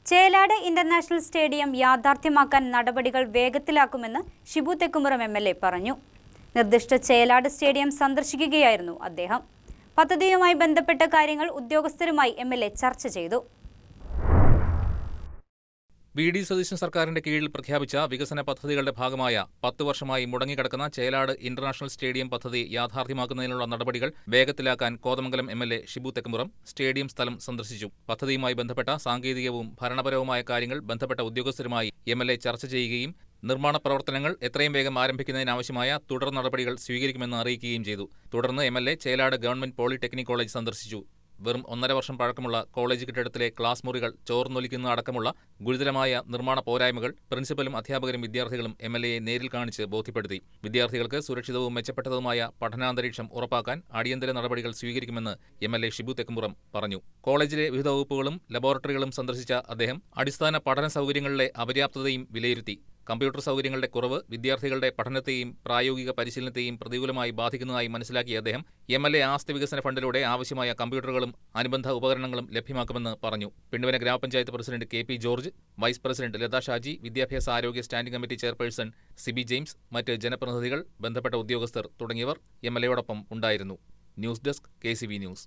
Chelad international stadium യാഥാർത്ഥ്യമാക്കാൻ നടപടികൾ വേഗത്തിലാക്കുമെന്ന് Shibu തെക്കുമുറം MLA. പറഞ്ഞു. നിർദ്ദിഷ്ട ചേലാട് സ്റ്റേഡിയം സന്ദർശിക്കുകയായിരുന്നു അദ്ദേഹം. പദ്ധതിയുമായി ബന്ധപ്പെട്ട കാര്യങ്ങൾ ഉദ്യോഗസ്ഥരുമായി എം.എൽ.എ. ചർച്ച ചെയ്തു. വി.ഡി. സതീശൻ സർക്കാരിന്റെ കീഴിൽ പ്രഖ്യാപിച്ച വികസന പദ്ധതികളുടെ ഭാഗമായ 10 വർഷമായി മുടങ്ങിക്കിടക്കുന്ന ചേലാട് ഇന്റർനാഷണൽ സ്റ്റേഡിയം പദ്ധതി യാഥാർത്ഥ്യമാക്കുന്നതിനുള്ള നടപടികൾ വേഗത്തിലാക്കാൻ കോതമംഗലം എം.എൽ.എ. ഷിബു തെക്കുമുറം സ്റ്റേഡിയം സ്ഥലം സന്ദർശിച്ചു. പദ്ധതിയുമായി ബന്ധപ്പെട്ട സാങ്കേതികവും ഭരണപരവുമായ കാര്യങ്ങൾ ബന്ധപ്പെട്ട ഉദ്യോഗസ്ഥരുമായി എം.എൽ.എ. ചർച്ച ചെയ്യുകയും നിർമ്മാണ പ്രവർത്തനങ്ങൾ എത്രയും വേഗം ആരംഭിക്കുന്നതിനാവശ്യമായ തുടർ നടപടികൾ സ്വീകരിക്കുമെന്ന് അറിയിക്കുകയും ചെയ്തു. തുടർന്ന് MLA. Chelad government polytechnic college സന്ദർശിച്ചു. വെറും 1.5 വർഷം പഴക്കമുള്ള കോളേജ് കെട്ടിടത്തിലെ ക്ലാസ് മുറികൾ ചോർന്നൊലിക്കുന്നതടക്കമുള്ള ഗുരുതരമായ നിർമ്മാണ പോരായ്മകൾ പ്രിൻസിപ്പലും അധ്യാപകരും വിദ്യാർത്ഥികളും എം.എൽ.എയെ നേരിൽ കാണിച്ച് ബോധ്യപ്പെടുത്തി. വിദ്യാർത്ഥികൾക്ക് സുരക്ഷിതവും മെച്ചപ്പെട്ടതുമായ പഠനാന്തരീക്ഷം ഉറപ്പാക്കാൻ അടിയന്തര നടപടികൾ സ്വീകരിക്കുമെന്ന് എം.എൽ.എ. ഷിബു തെക്കുമുറം പറഞ്ഞു. കോളേജിലെ വിവിധ വകുപ്പുകളും ലബോറട്ടറികളും സന്ദർശിച്ച അദ്ദേഹം അടിസ്ഥാന പഠന സൗകര്യങ്ങളിലെ അപര്യാപ്തതയും വിലയിരുത്തി. കമ്പ്യൂട്ടർ സൗകര്യങ്ങളുടെ കുറവ് വിദ്യാർത്ഥികളുടെ പഠനത്തെയും പ്രായോഗിക പരിശീലനത്തെയും പ്രതികൂലമായി ബാധിക്കുന്നതായി മനസ്സിലാക്കിയ അദ്ദേഹം എം.എൽ.എ. ആസ്തി വികസന ഫണ്ടിലൂടെ ആവശ്യമായ കമ്പ്യൂട്ടറുകളും അനുബന്ധ ഉപകരണങ്ങളും ലഭ്യമാക്കുമെന്ന് പറഞ്ഞു. പിണ്ടുവന ഗ്രാമപഞ്ചായത്ത് president K P. George, vice president Latha Shaji, വിദ്യാഭ്യാസ ആരോഗ്യ standing committee chairperson Sibi James, മറ്റ് ജനപ്രതിനിധികൾ, ബന്ധപ്പെട്ട ഉദ്യോഗസ്ഥർ തുടങ്ങിയവർ എം.എൽ.എയോടൊപ്പം ഉണ്ടായിരുന്നു. News desk KCB news.